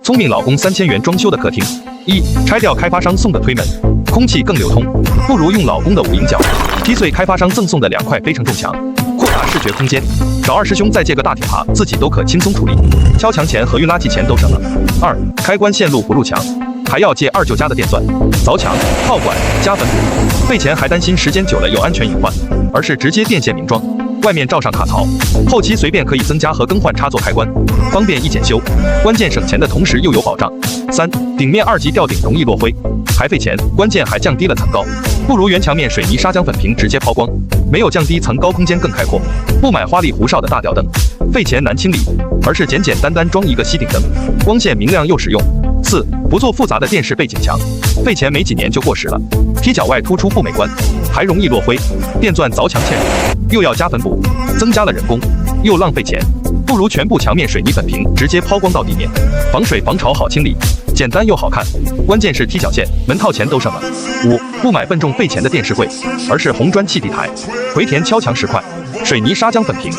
聪明老公3000元装修的客厅。一、拆掉开发商送的推门，空气更流通，不如用老公的无影脚，踢碎开发商赠送的2块非承重墙，扩大视觉空间。找二师兄再借个大铁耙，自己都可轻松处理。敲墙钱和运垃圾钱都省了。2、开关线路不入墙，还要借二舅家的电钻，凿墙、套管、加粉补，费钱还担心时间久了有安全隐患，而是直接电线明装，外面罩上卡槽，后期随便可以增加和更换插座开关，方便一检修。关键省钱的同时又有保障。3、顶面2级吊顶容易落灰，还费钱，关键还降低了层高，不如原墙面水泥砂浆粉屏直接抛光，没有降低层高，空间更开阔。不买花里胡哨的大吊灯，费钱难清理，而是简简单单装一个吸顶灯，光线明亮又实用。4、不做复杂的电视背景墙，费钱没几年就过时了，踢脚外突出不美观，还容易落灰。电钻凿墙嵌入，又要加粉补，增加了人工，又浪费钱，不如全部墙面水泥粉屏直接抛光到地面，防水防潮好清理，简单又好看，关键是踢脚线、门套钱都省了。5、不买笨重费钱的电视柜，而是红砖砌地台，回填敲墙10块，水泥砂浆粉屏，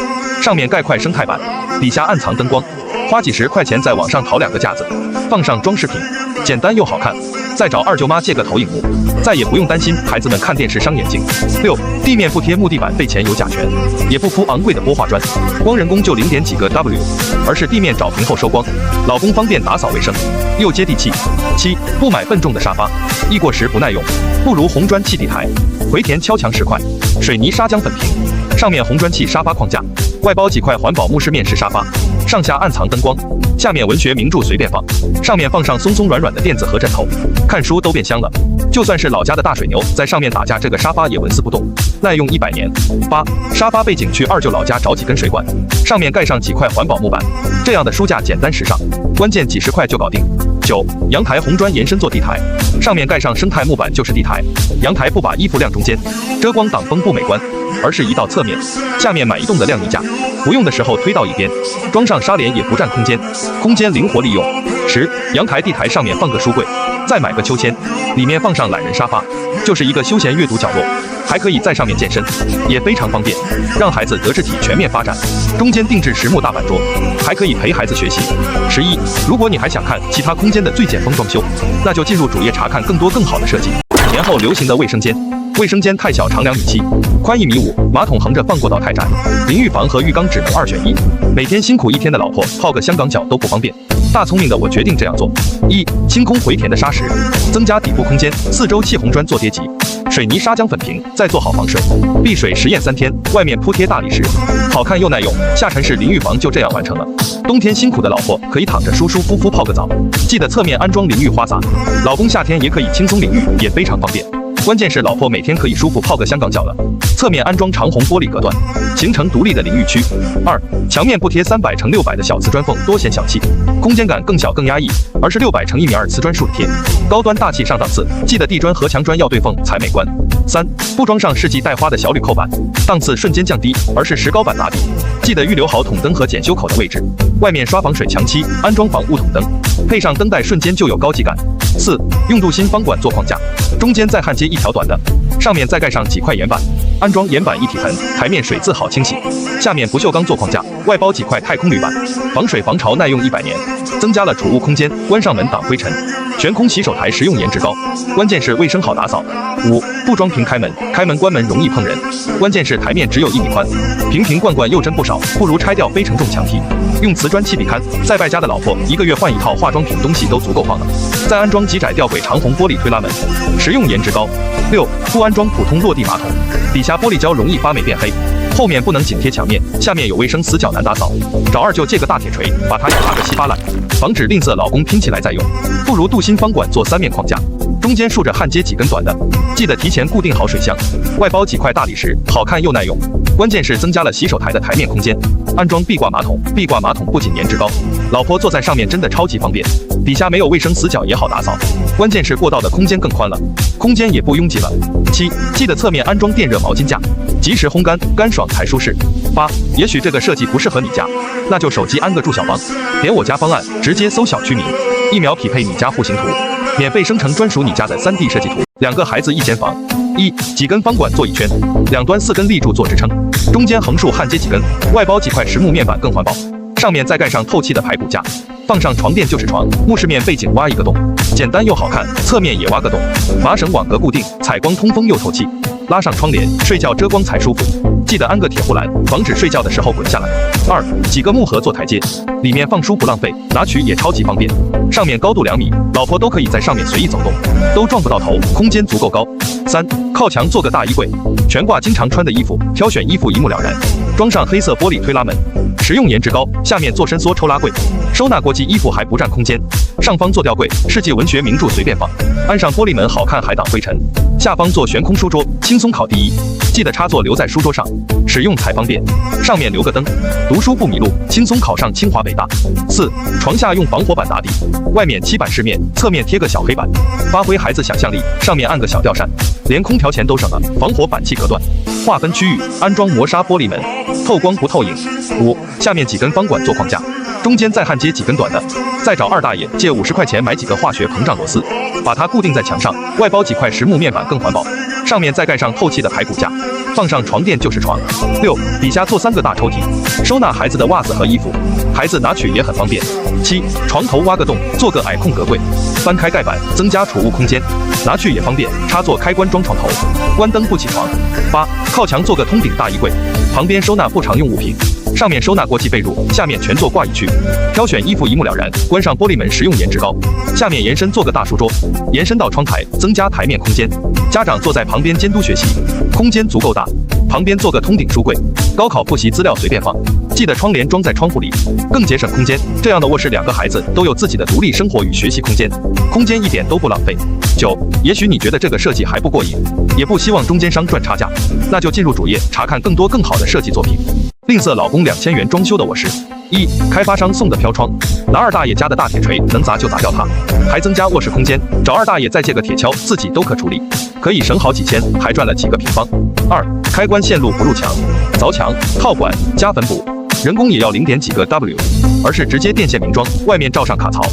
上面盖块生态板，底下暗藏灯光，花几10块钱在网上淘2个架子，放上装饰品，简单又好看。再找二舅妈借个投影幕，再也不用担心孩子们看电视伤眼睛。6、地面不贴木地板费钱有甲醛，也不铺昂贵的玻化砖，光人工就0点几个 W， 而是地面找平后收光，老公方便打扫卫生，又接地气。7、不买笨重的沙发，一过时不耐用，不如红砖砌地台，回填敲墙10块，水泥砂浆粉屏，上面红砖砌沙发框架，外包几块环保木饰面式沙发，上下暗藏灯光，下面文学名著随便放，上面放上松松软软的垫子和枕头，看书都变香了。就算是老家的大水牛在上面打架，这个沙发也纹丝不动，耐用100年。8、沙发背景去二舅老家找几根水管，上面盖上几块环保木板，这样的书架简单时尚，关键几10块就搞定。9、阳台红砖延伸做地台，上面盖上生态木板就是地台，阳台不把衣服晾中间，遮光挡风不美观，而是移到侧面，下面买移动的晾衣架，不用的时候推到一边，装上纱帘也不占空间，空间灵活利用。10、阳台地台上面放个书柜，再买个秋千，里面放上懒人沙发，就是一个休闲阅读角落，还可以在上面健身，也非常方便，让孩子德智体全面发展。中间定制实木大板桌，还可以陪孩子学习。11、如果你还想看其他空间的最简风装修，那就进入主页查看更多更好的设计。年后流行的卫生间，卫生间太小，长2.7米，宽1.5米，马桶横着放过道太窄，淋浴房和浴缸只能2选1，每天辛苦1天的老婆泡个香港脚都不方便。大聪明的我决定这样做。1、清空回填的砂石，增加底部空间，四周砌红砖做叠级，水泥砂浆粉屏，再做好防水，避水实验3天，外面铺贴大理石，好看又耐用。下沉式淋浴房就这样完成了。冬天辛苦的老婆可以躺着舒舒服服泡个澡，记得侧面安装淋浴花洒，老公夏天也可以轻松淋浴，也非常方便。关键是老婆每天可以舒服泡个香港脚了。侧面安装长虹玻璃隔断，形成独立的淋浴区。2、墙面不贴300乘600的小瓷砖缝，多显小气，空间感更小更压抑，而是600乘1.2米瓷砖竖着贴，高端大气上档次。记得地砖和墙砖要对缝才美观。3、不装上世纪带花的小铝扣板，档次瞬间降低，而是石膏板打底。记得预留好筒灯和检修口的位置，外面刷防水墙漆，安装防雾筒灯，配上灯带瞬间就有高级感。4、用镀锌方管做框架，中间再焊接一条短的，上面再盖上几块岩板，安装岩板一体盆，台面水渍好清洗。下面不锈钢做框架，外包几块太空铝板，防水防潮耐用100年，增加了储物空间，关上门挡灰尘。悬空洗手台实用颜值高，关键是卫生好打扫。5、不装瓶开门，开门关门容易碰人，关键是台面只有1米宽，瓶瓶罐罐又真不少，不如拆掉非承重墙体，用瓷砖砌壁龛。在外家的老婆1个月换一套化妆品，东西都足够放了。再安装极窄吊轨长虹玻璃推拉门，实用颜值高。6、不安装普通落地马桶，底下玻璃胶容易发霉变黑，后面不能紧贴墙面，下面有卫生死角难打扫，找二舅借个大铁锤，把它也打个稀巴烂，防止吝啬老公拼起来再用。不如镀锌方管做3面框架，中间竖着焊接几根短的，记得提前固定好水箱，外包几块大理石，好看又耐用。关键是增加了洗手台的台面空间，安装壁挂马桶，壁挂马桶不仅颜值高，老婆坐在上面真的超级方便，底下没有卫生死角也好打扫，关键是过道的空间更宽了，空间也不拥挤了。7、记得侧面安装电热毛巾架，及时烘干，干爽才舒适。8、也许这个设计不适合你家，那就手机安个注小帮，点我家方案，直接搜小区名，1秒匹配你家户型图，免费生成专属你家的3D 设计图。2个孩子1间房。1、几根方管做一圈，两端4根立柱做支撑，中间横竖焊接几根，外包几块实木面板更环保，上面再盖上透气的排骨架，放上床垫就是床，木饰面背景挖一个洞，简单又好看，侧面也挖个洞，麻绳网格固定，采光通风又透气。拉上窗帘，睡觉遮光才舒服。记得安个铁护栏，防止睡觉的时候滚下来。2. 几个木盒做台阶，里面放书不浪费，拿取也超级方便。上面高度2米，老婆都可以在上面随意走动，都撞不到头，空间足够高。3. 靠墙做个大衣柜，全挂经常穿的衣服，挑选衣服一目了然。装上黑色玻璃推拉门，实用颜值高。下面做伸缩抽拉柜，收纳过季衣服还不占空间。上方做吊柜，世纪文学名著随便放。安上玻璃门好看还挡灰尘。下方做悬空书桌，轻松考第一。记得插座留在书桌上，使用才方便。上面留个灯，读书不迷路，轻松考上清华北大。4. 床下用防火板打底，外面漆板饰面，侧面贴个小黑板，发挥孩子想象力。上面按个小吊扇，连空调钱都省了，防火板气隔断。划分区域，安装磨砂玻璃门，透光不透影。5. 下面几根方管做框架，中间再焊接几根短的，再找二大爷借50块钱买几个化学膨胀螺丝，把它固定在墙上，外包几块实木面板更环保。上面再盖上透气的排骨架，放上床垫就是床。6. 底下做3个大抽屉，收纳孩子的袜子和衣服，孩子拿取也很方便。7. 床头挖个洞，做个矮空格柜，翻开盖板增加储物空间，拿去也方便。插座开关装床头，关灯不起床。8. 靠墙做个通顶大衣柜，旁边收纳不常用物品，上面收纳过季被褥，下面全做挂衣区，挑选衣服一目了然。关上玻璃门，实用颜值高。下面延伸做个大书桌，延伸到窗台，增加台面空间。家长坐在旁边监督学习，空间足够大。旁边做个通顶书柜，高考复习资料随便放。记得窗帘装在窗户里，更节省空间。这样的卧室，2个孩子都有自己的独立生活与学习空间，空间一点都不浪费。9. 也许你觉得这个设计还不过瘾，也不希望中间商赚差价，那就进入主页查看更多更好的设计作品。吝啬老公2000元装修的卧室。1. 开发商送的飘窗，拿二大爷家的大铁锤，能砸就砸掉它，还增加卧室空间。找二大爷再借个铁锹，自己都可处理，可以省好几千，还赚了几个平方。2. 开关线路不入墙，凿墙、套管、加粉补，人工也要0点几个 W， 而是直接电线明装，外面罩上卡槽，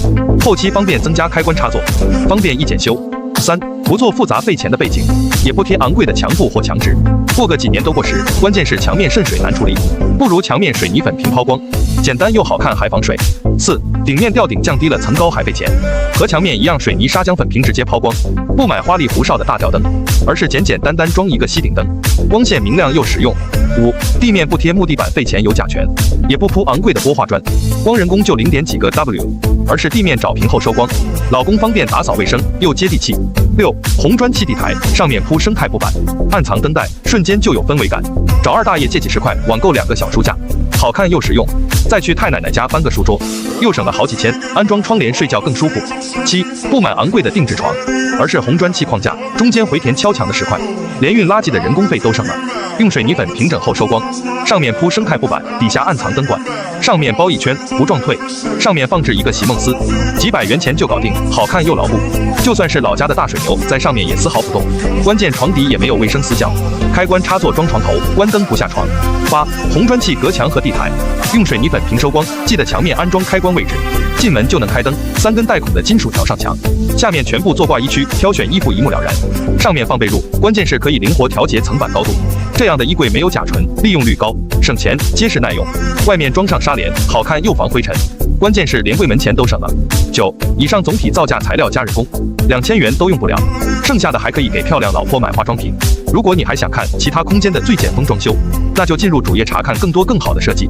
后期方便增加开关插座，方便一检修。3. 不做复杂费钱的背景，也不贴昂贵的墙布或墙纸，过个几年都过时。关键是墙面渗水难处理，不如墙面水泥粉平抛光，简单又好看还防水。4. 顶面吊顶降低了层高还费钱，和墙面一样水泥砂浆粉平直接抛光，不买花里胡哨的大吊灯，而是简简单单装一个吸顶灯，光线明亮又实用。5. 地面不贴木地板费钱有甲醛，也不铺昂贵的玻化砖，光人工就0点几个 W， 而是地面找平后收光，老公方便打扫卫生又接地气。6. 红砖砌地台，上面铺生态布板，暗藏灯带，瞬间就有氛围感。找二大爷借几10块，网购2个小书架，好看又实用。再去太奶奶家搬个书桌，又省了好几千。安装窗帘睡觉更舒服。7. 不买昂贵的定制床，而是红砖砌框架，中间回填敲墙的10块，连运垃圾的人工费都省了。用水泥粉平整后收光，上面铺生态布板，底下暗藏灯管，上面包一圈不撞退，上面放置一个席梦思，几百元钱就搞定，好看又牢固。就算是老家的大水牛在上面也丝毫不动，关键床底也没有卫生死角。开关插座装床头，关灯不下床。8. 红砖砌隔墙和地台，用水泥粉平收光，记得墙面安装开关位置，进门就能开灯。3根带孔的金属条上墙，下面全部做挂衣区，挑选衣服一目了然。上面放被褥，关键是可以灵活调节层板高度。这样的衣柜没有甲醇，利用率高，省钱，结实耐用。外面装上纱帘，好看又防灰尘。关键是连柜门钱都省了。9. 以上总体造价材料加人工2000元都用不了，剩下的还可以给漂亮老婆买化妆品。如果你还想看其他空间的最简风装修，那就进入主页查看更多更好的设计。